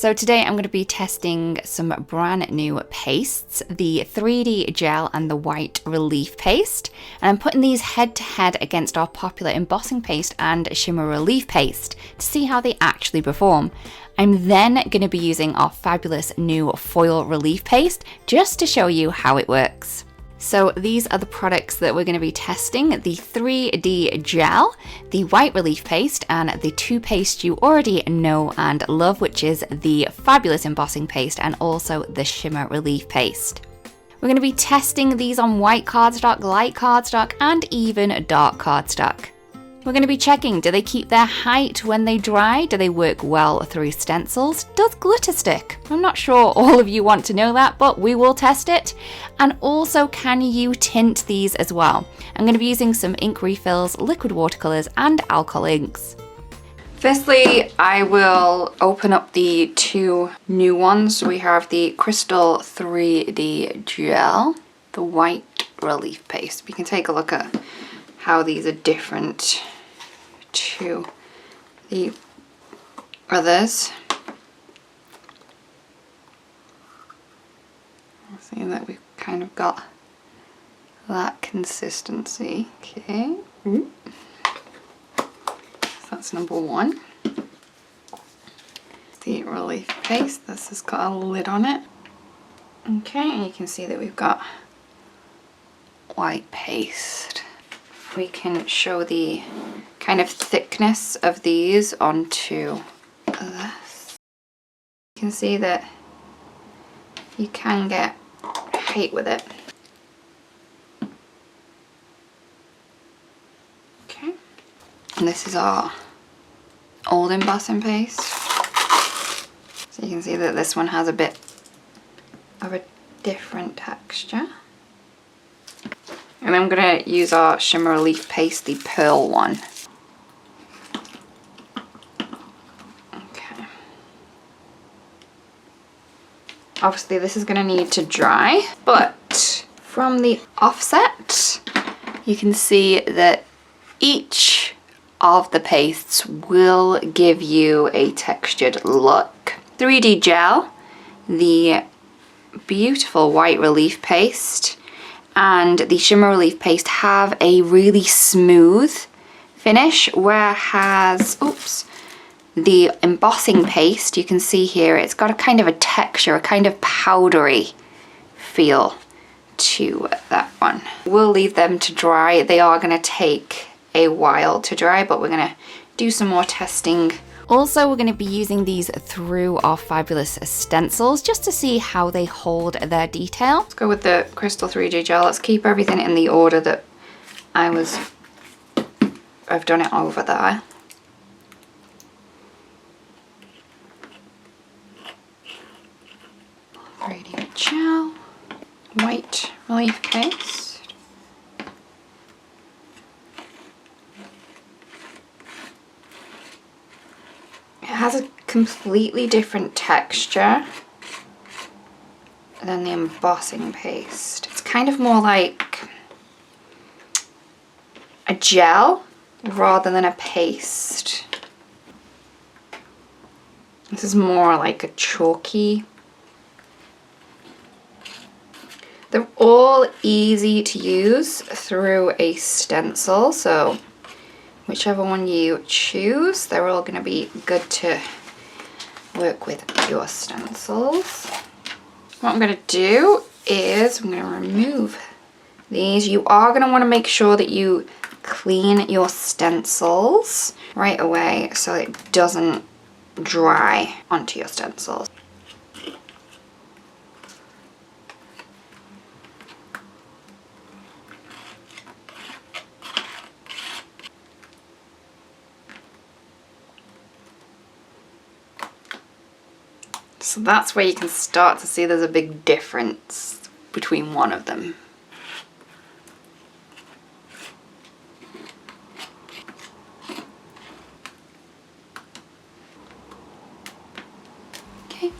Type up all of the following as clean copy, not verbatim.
So today I'm going to be testing some brand new pastes, the 3D gel and the white relief paste. And I'm putting these head to head against our popular embossing paste and shimmer relief paste to see how they actually perform. I'm then going to be using our fabulous new foil relief paste just to show you how it works. So these are the products that we're going to be testing: the 3D gel, the white relief paste, and the two pastes you already know and love, which is the fabulous embossing paste and also the shimmer relief paste. We're going to be testing these on white cardstock, light cardstock, and even dark cardstock. We're going to be checking, do they keep their height when they dry? Do they work well through stencils? Does glitter stick? I'm not sure all of you want to know that, but we will test it. And also, can you tint these as well? I'm going to be using some ink refills, liquid watercolors, and alcohol inks. Firstly, I will open up the two new ones. We have the Crystal 3D Gel, the white relief paste. We can take a look at how these are different to the others. See that we've kind of got that consistency. Okay. So that's number one. The relief paste, this has got a lid on it. Okay, and you can see that we've got white paste. We can show the kind of thickness of these onto this. You can see that you can get height with it. Okay. And this is our old embossing paste. So you can see that this one has a bit of a different texture. And I'm going to use our shimmer relief paste, the pearl one. Okay. Obviously this is going to need to dry, but from the offset you can see that each of the pastes will give you a textured look. 3D gel, the beautiful white relief paste, and the shimmer relief paste have a really smooth finish, whereas, the embossing paste, you can see here, it's got a kind of a texture, a kind of powdery feel to that one. We'll leave them to dry. They are going to take a while to dry, but we're going to do some more testing. Also, we're going to be using these through our fabulous stencils just to see how they hold their detail. Let's go with the Crystal 3D Gel. Let's keep everything in the order that I've done it over there. Gel, white relief paste. It has a completely different texture than the embossing paste. It's kind of more like a gel rather than a paste. This is more like a chalky. They're all easy to use through a stencil, so whichever one you choose, they're all going to be good to work with your stencils. What I'm going to do is I'm going to remove these. You are going to want to make sure that you clean your stencils right away so it doesn't dry onto your stencils. So that's where you can start to see there's a big difference between one of them. Okay.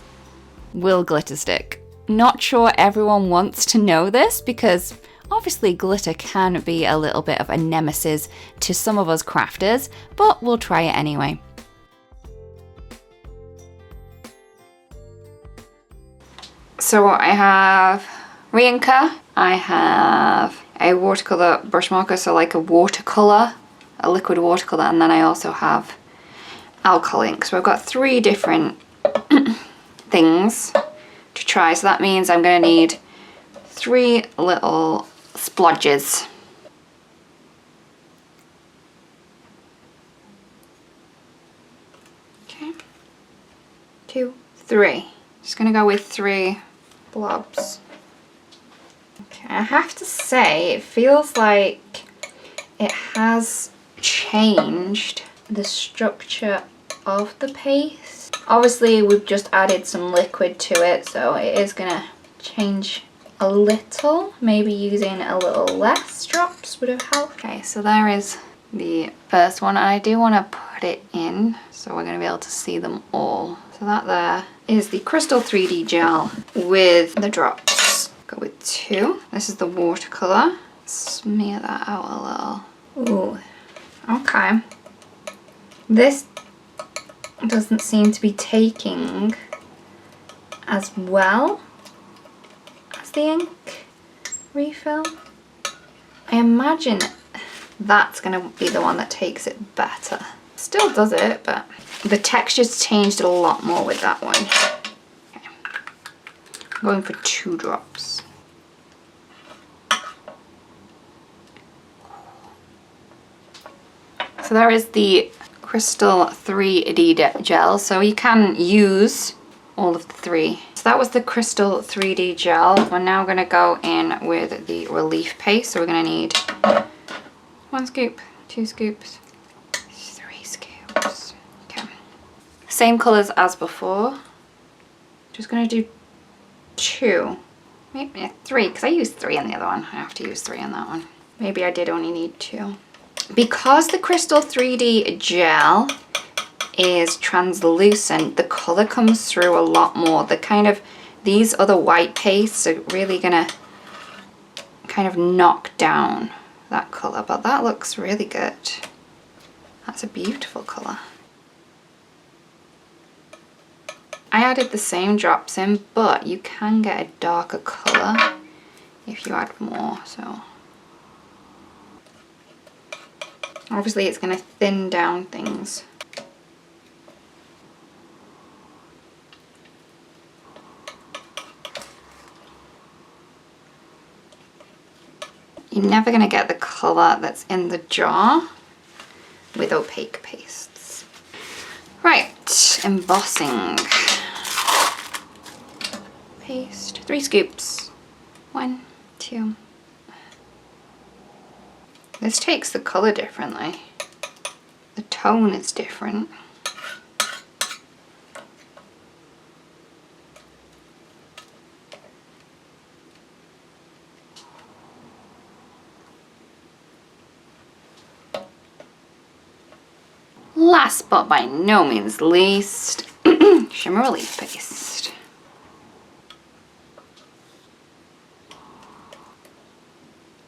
Will glitter stick? Not sure everyone wants to know this because obviously glitter can be a little bit of a nemesis to some of us crafters, but we'll try it anyway. So I have re-inker, I have a watercolor brush marker, so like a watercolor, a liquid watercolor, and then I also have alcohol ink. So I've got 3 different things to try. So that means I'm going to need 3 little splodges. Okay, 2, 3. Just going to go with 3 blobs. Okay, I have to say it feels like it has changed the structure of the paste. Obviously we've just added some liquid to it, so it is gonna change a little. Maybe using a little less drops would have helped. Okay, so there is the first one, and I do want to put it in so we're going to be able to see them all. So that there is the Crystal 3D gel with the drops. Go with 2. This is the watercolor. Smear that out a little. Ooh, okay. This doesn't seem to be taking as well as the ink refill. I imagine that's going to be the one that takes it better. Still does it, but the texture's changed a lot more with that one. Okay. I'm going for 2 drops. So there is the Crystal 3D gel, so you can use all of the 3. So that was the Crystal 3D gel. We're now going to go in with the relief paste. So we're going to need 1 scoop, 2 scoops, 3 scoops. Okay. Same colours as before. Just going to do 2, maybe 3, because I used 3 in the other one. I have to use 3 in that one. Maybe I did only need 2. Because the Crystal 3D gel is translucent, the colour comes through a lot more. The kind of, these other white pastes are really gonna kind of knock down that colour, but that looks really good. That's a beautiful colour. I added the same drops in, but you can get a darker colour if you add more, so. Obviously it's going to thin down things. You're never going to get the colour that's in the jar with opaque pastes. Right, embossing. Paste, 3 scoops. 1, 2. This takes the colour differently. The tone is different. Last but by no means least, Shimmer Relief Paste.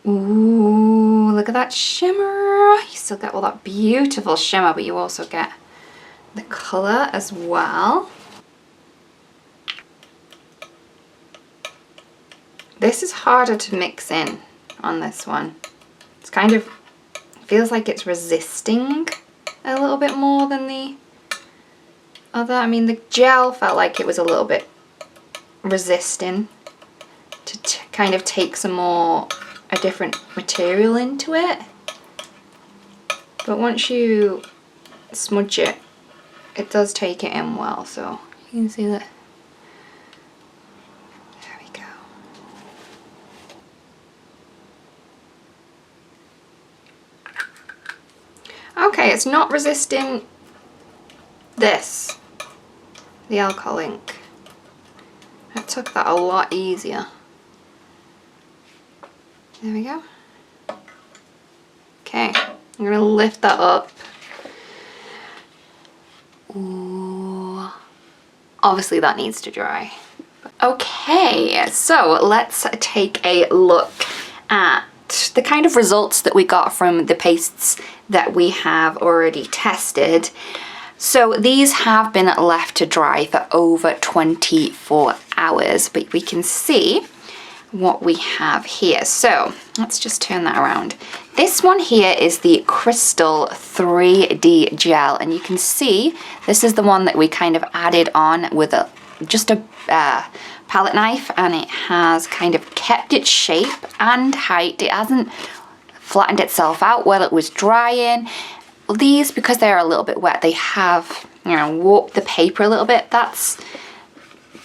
Ooh, look at that shimmer. You still get all that beautiful shimmer, but you also get the colour as well. This is harder to mix in on this one. It's kind of, feels like it's resisting a little bit more than the other. I mean, the gel felt like it was a little bit resisting to kind of take some more, a different material into it. But once you smudge it, it does take it in well, so you can see that. There we go. Okay, it's not resisting this, the alcohol ink. I took that a lot easier. There we go. Okay, I'm gonna lift that up. Ooh. Obviously that needs to dry. Okay, so let's take a look at the kind of results that we got from the pastes that we have already tested. So these have been left to dry for over 24 hours, but we can see what we have here. So let's just turn that around. This one here is the Crystal 3D gel, and you can see this is the one that we kind of added on with just a palette knife, and it has kind of kept its shape and height. It hasn't flattened itself out while it was drying. These, because they're a little bit wet, they have, you know, warped the paper a little bit. That's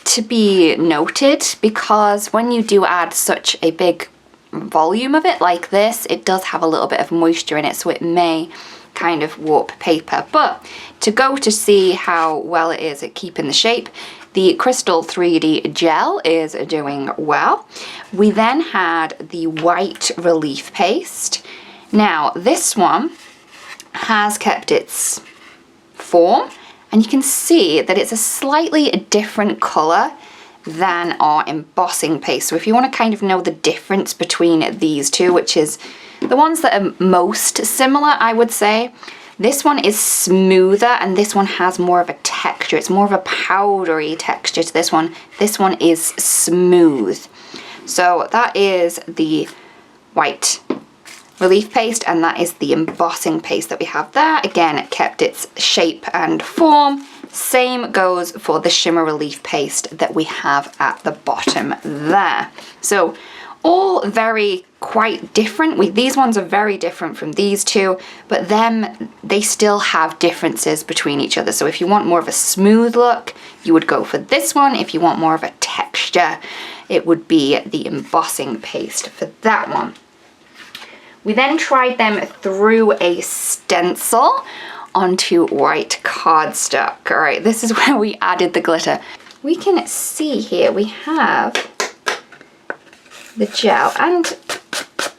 to be noted, because when you do add such a big volume of it like this, it does have a little bit of moisture in it, so it may kind of warp paper. But to see how well it is at keeping the shape, the Crystal 3D gel is doing well. We then had the white relief paste. Now this one has kept its form, and you can see that it's a slightly different colour than our embossing paste. So if you want to kind of know the difference between these two, which is the ones that are most similar, I would say, this one is smoother and this one has more of a texture. It's more of a powdery texture to this one. This one is smooth. So that is the white relief paste, and that is the embossing paste that we have there. Again, it kept its shape and form. Same goes for the shimmer relief paste that we have at the bottom there. So all very quite different. These ones are very different from these two, but then they still have differences between each other. So if you want more of a smooth look, you would go for this one. If you want more of a texture, it would be the embossing paste for that one. We then tried them through a stencil onto white cardstock. All right, this is where we added the glitter. We can see here we have the gel, and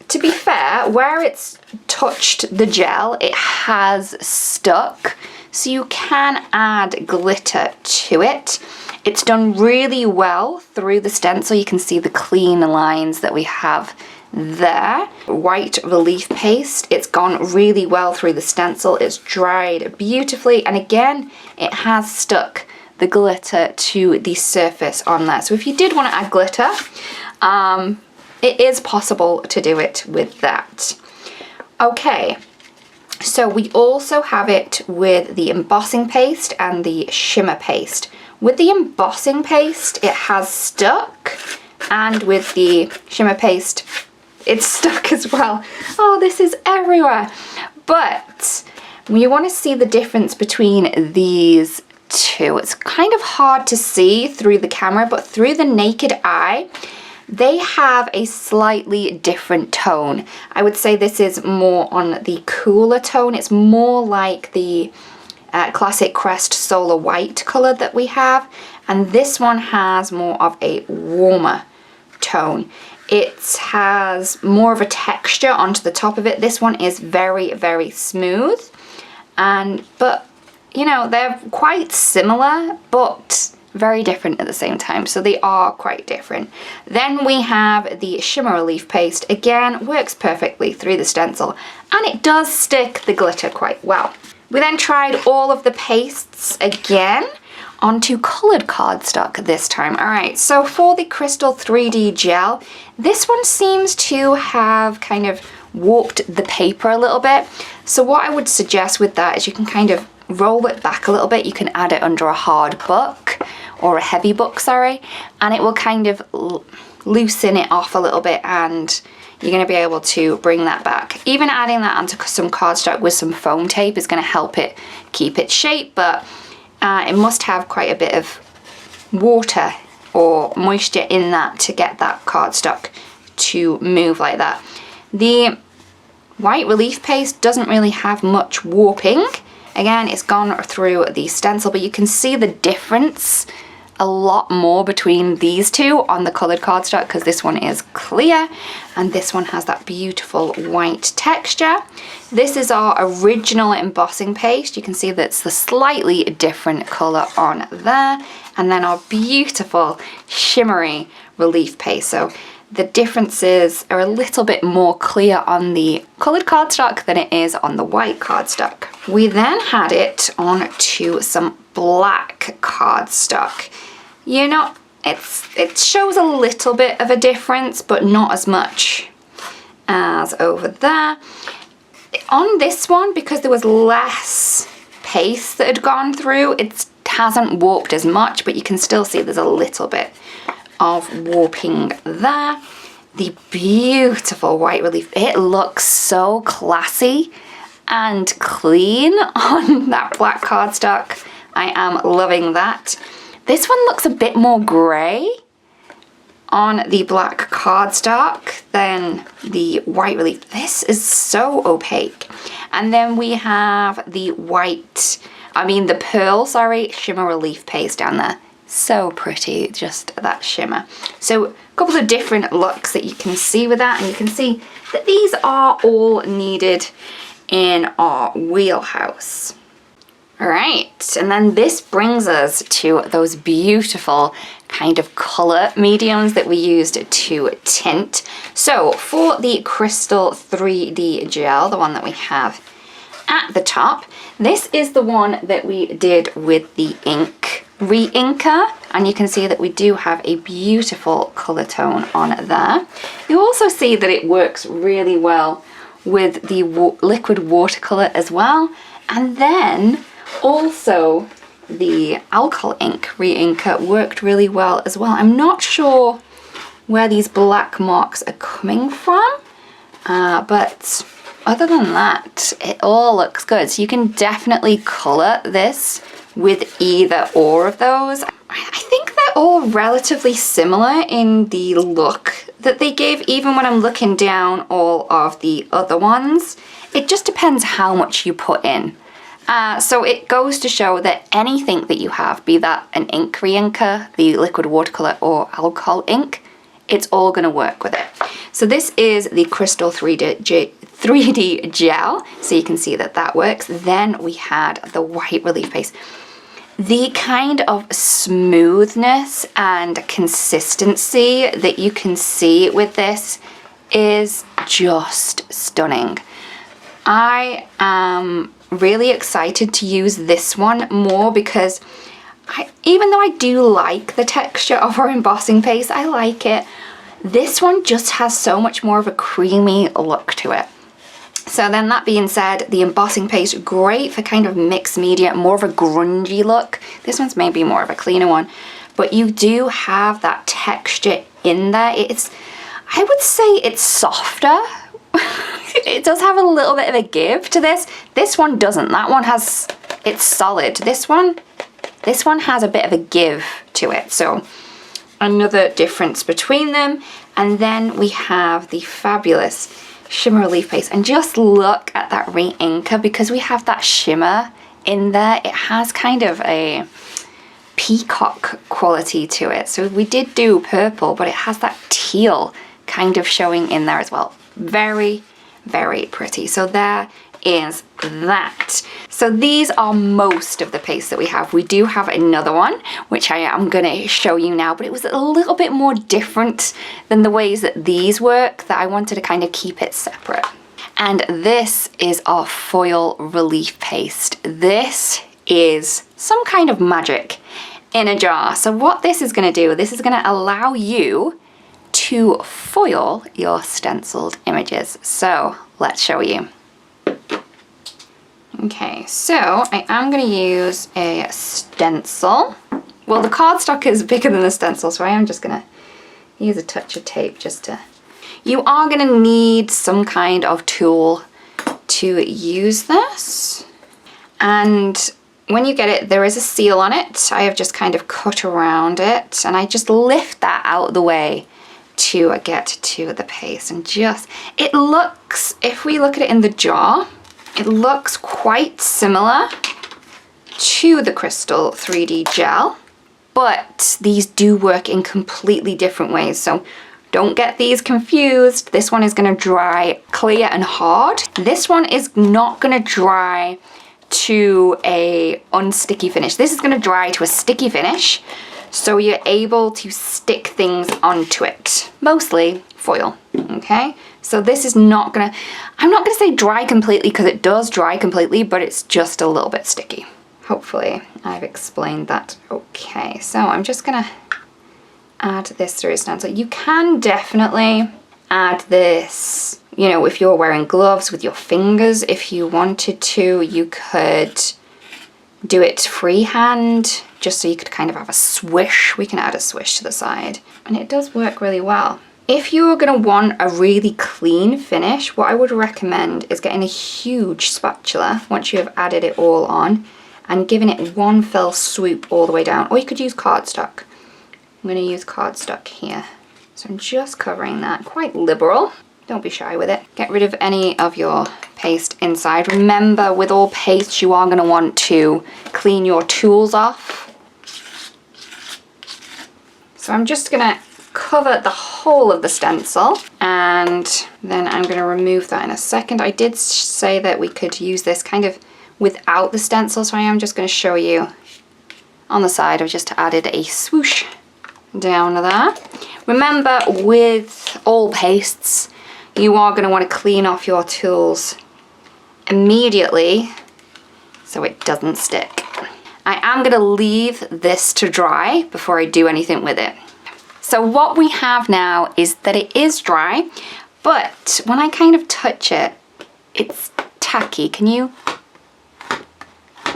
to be fair, where it's touched the gel, it has stuck, so you can add glitter to it. It's done really well through the stencil. You can see the clean lines that we have there. White relief paste, it's gone really well through the stencil. It's dried beautifully, and again, it has stuck the glitter to the surface on there. So if you did want to add glitter, it is possible to do it with that. Okay, so we also have it with the embossing paste and the shimmer paste. With the embossing paste, it has stuck, and with the shimmer paste, it's stuck as well. Oh, this is everywhere. But when you want to see the difference between these two, it's kind of hard to see through the camera, but through the naked eye, they have a slightly different tone. I would say this is more on the cooler tone. It's more like the classic Crest Solar White color that we have, and this one has more of a warmer tone. It has more of a texture onto the top of it. This one is very, very smooth, but you know, they're quite similar, but very different at the same time, so they are quite different. Then we have the shimmer relief paste. Again, works perfectly through the stencil, and it does stick the glitter quite well. We then tried all of the pastes again onto colored cardstock this time. All right, so for the Crystal 3D gel, this one seems to have kind of warped the paper a little bit. So what I would suggest with that is you can kind of roll it back a little bit. You can add it under a hard book, or a heavy book, sorry, and it will kind of loosen it off a little bit, and you're going to be able to bring that back. Even adding that onto some cardstock with some foam tape is going to help it keep its shape, but it must have quite a bit of water or moisture in that to get that cardstock to move like that. The white relief paste doesn't really have much warping. Again, it's gone through the stencil, but you can see the difference a lot more between these two on the colored cardstock, because this one is clear and this one has that beautiful white texture. This is our original embossing paste. You can see that's the slightly different color on there, and then our beautiful shimmery relief paste. So the differences are a little bit more clear on the colored cardstock than it is on the white cardstock. We then had it on to some black cardstock. it shows a little bit of a difference, but not as much as over there. On this one, because there was less paste that had gone through, it hasn't warped as much, but you can still see there's a little bit of warping there. The beautiful white relief. It looks so classy and clean on that black cardstock. I am loving that. This one looks a bit more grey on the black cardstock than the white relief. This is so opaque. And then we have the the pearl, shimmer relief paste down there. So pretty, just that shimmer. So a couple of different looks that you can see with that, and you can see that these are all needed in our wheelhouse. All right, and then this brings us to those beautiful kind of color mediums that we used to tint. So for the Crystal 3D gel, the one that we have at the top, this is the one that we did with the ink re-inker, and you can see that we do have a beautiful color tone on there. You also see that it works really well with the liquid watercolor as well, and then also the alcohol ink re-inker worked really well as well. I'm not sure where these black marks are coming from, but other than that, it all looks good. So you can definitely color this with either or of those. I think they're all relatively similar in the look that they give, even when I'm looking down all of the other ones. It just depends how much you put in. So it goes to show that anything that you have, be that an ink re-inker, the liquid watercolor, or alcohol ink, it's all going to work with it. So this is the Crystal 3D gel, so you can see that that works. Then we had the white relief paste. The kind of smoothness and consistency that you can see with this is just stunning. I am really excited to use this one more because even though I do like the texture of our embossing paste, I like it, this one just has so much more of a creamy look to it. So then that being said, the embossing paste, great for kind of mixed media, more of a grungy look. This one's maybe more of a cleaner one, but you do have that texture in there. I would say it's softer. It does have a little bit of a give to this. This one doesn't. That one it's solid. This one has a bit of a give to it. So another difference between them. And then we have the fabulous shimmer relief paste, and just look at that re-inker, because we have that shimmer in there. It has kind of a peacock quality to it. So we did do purple, but it has that teal kind of showing in there as well. Very, very pretty. So there is that. So these are most of the paste that we have. We do have another one, which I am going to show you now, but it was a little bit more different than the ways that these work, that I wanted to kind of keep it separate. And this is our foil relief paste. This is some kind of magic in a jar. So what this is going to do, this is going to allow you to foil your stenciled images. So let's show you. Okay, so I am going to use a stencil. Well, the cardstock is bigger than the stencil, so I am just going to use a touch of tape just to... You are going to need some kind of tool to use this. And when you get it, there is a seal on it. I have just kind of cut around it, and I just lift that out of the way to get to the paste. And just, it looks, if we look at it in the jar, it looks quite similar to the Crystal 3D gel, but these do work in completely different ways. So don't get these confused. This one is going to dry clear and hard. This one is not going to dry to a unsticky finish. This is going to dry to a sticky finish, so you're able to stick things onto it. Mostly foil, okay? So this is not gonna, I'm not gonna say dry completely, because it does dry completely, but it's just a little bit sticky. Hopefully I've explained that okay. So I'm just gonna add this through a stencil. You can definitely add this, you know, if you're wearing gloves with your fingers, if you wanted to, you could do it freehand, just so you could kind of have a swish. We can add a swish to the side, and it does work really well. If you're gonna want a really clean finish, what I would recommend is getting a huge spatula once you have added it all on and giving it one fell swoop all the way down, or you could use cardstock. I'm gonna use cardstock here. So I'm just covering that, quite liberal. Don't be shy with it. Get rid of any of your paste inside. Remember, with all paste, you are gonna want to clean your tools off. So I'm just gonna cover the whole of the stencil, and then I'm gonna remove that in a second. I did say that we could use this kind of without the stencil, so I am just gonna show you on the side. I've just added a swoosh down there. Remember, with all pastes, you are going to want to clean off your tools immediately so it doesn't stick. I am going to leave this to dry before I do anything with it. So what we have now is that it is dry, but when I kind of touch it, it's tacky.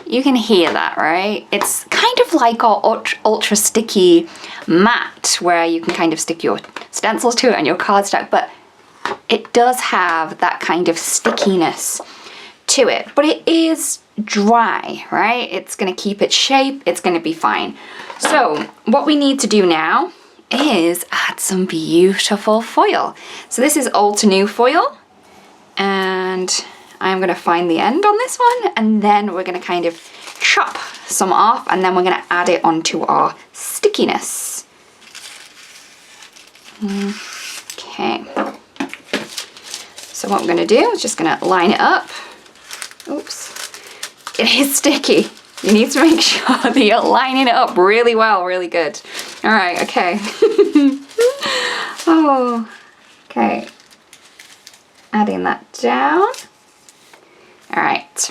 You can hear that, right? It's kind of like our ultra sticky mat where you can kind of stick your stencils to it and your cardstock, but it does have that kind of stickiness to it, but it is dry, right? It's gonna keep its shape, it's gonna be fine. So what we need to do now is add some beautiful foil. So this is old to new foil, and I'm gonna find the end on this one, and then we're gonna kind of chop some off, and then we're gonna add it onto our stickiness. Okay. So what I'm gonna do is just gonna line it up. Oops. It is sticky. You need to make sure that you're lining it up really well, really good. All right, okay. Oh, okay. Adding that down. All right,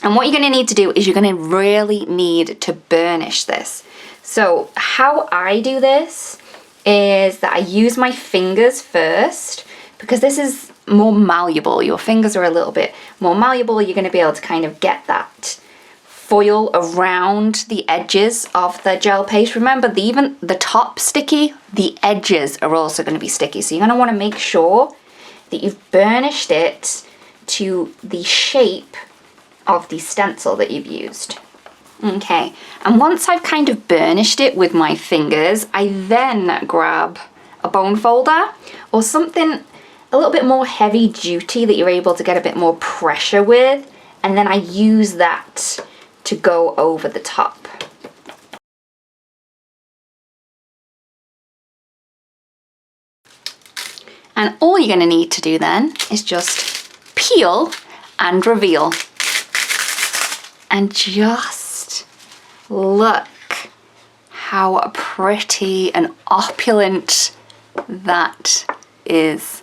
and what you're gonna need to do is you're gonna really need to burnish this. So how I do this is that I use my fingers first, because this is more malleable. Your fingers are a little bit more malleable. You're gonna be able to kind of get that foil around the edges of the gel paste. Remember, even the top sticky, the edges are also gonna be sticky. So you're gonna wanna make sure that you've burnished it to the shape of the stencil that you've used. Okay, and once I've kind of burnished it with my fingers, I then grab a bone folder or something a little bit more heavy duty that you're able to get a bit more pressure with, and then I use that to go over the top. And all you're gonna need to do then is just peel and reveal. And just look how pretty and opulent that is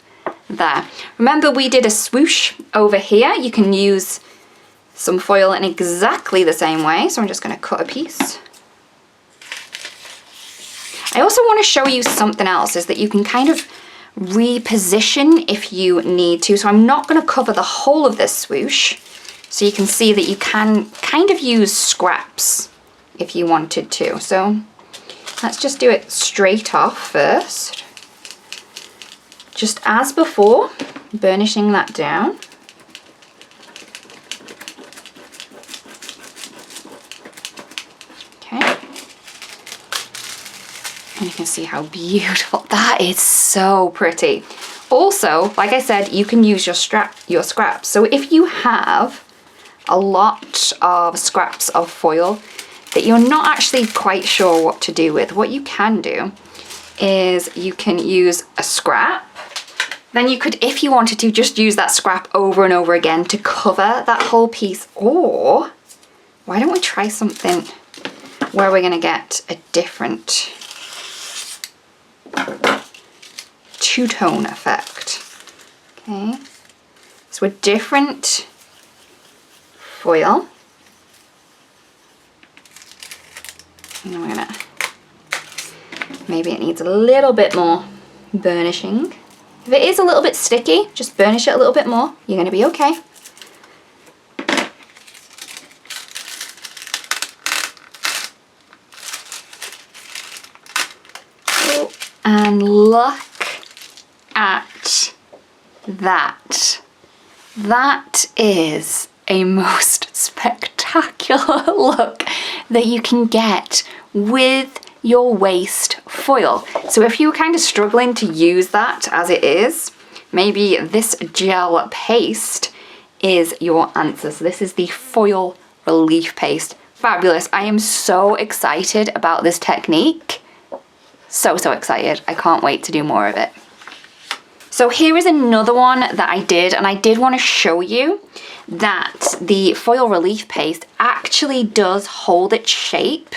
there. Remember, we did a swoosh over here. You can use some foil in exactly the same way. So I'm just gonna cut a piece. I also wanna show you something else, is that you can kind of reposition if you need to. So I'm not going to cover the whole of this swoosh, so you can see that you can kind of use scraps if you wanted to. So let's just do it straight off first, just as before, burnishing that down. Okay. And you can see how beautiful that is. So pretty. Also, like I said, you can use your scraps. So if you have a lot of scraps of foil that you're not actually quite sure what to do with, what you can do is you can use a scrap. Then you could, if you wanted to, just use that scrap over and over again to cover that whole piece. Or why don't we try something where we're going to get a different two-tone effect. Okay, so a different foil, and then we're gonna maybe it needs a little bit more burnishing. If it is a little bit sticky, just burnish it a little bit more. You're going to be okay. And look at that. That is a most spectacular look that you can get with your waste foil. So if you're kind of struggling to use that as it is, maybe this gel paste is your answer. So this is the foil relief paste. Fabulous. I am so excited about this technique. So excited. I can't wait to do more of it. So here is another one that I did, and I did want to show you that the foil relief paste actually does hold its shape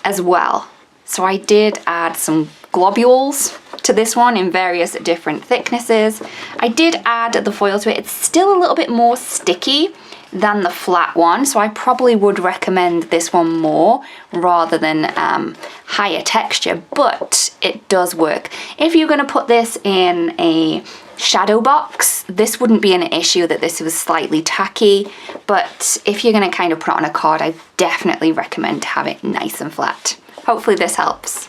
as well. So I did add some globules to this one in various different thicknesses. I did add the foil to it. It's still a little bit more sticky than the flat one, so I probably would recommend this one more rather than higher texture, but it does work. If you're going to put this in a shadow box, this wouldn't be an issue that this was slightly tacky, but if you're going to kind of put it on a card, I definitely recommend to have it nice and flat. Hopefully this helps.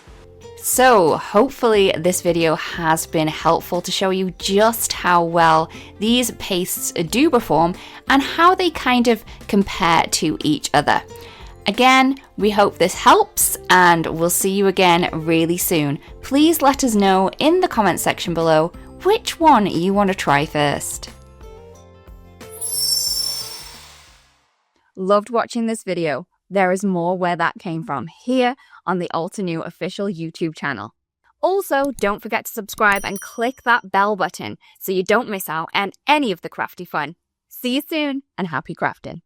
So hopefully this video has been helpful to show you just how well these pastes do perform and how they kind of compare to each other. Again, we hope this helps and we'll see you again really soon. Please let us know in the comment section below which one you want to try first. Loved watching this video. There is more where that came from here on the Altenew official YouTube channel. Also, don't forget to subscribe and click that bell button so you don't miss out on any of the crafty fun. See you soon and happy crafting.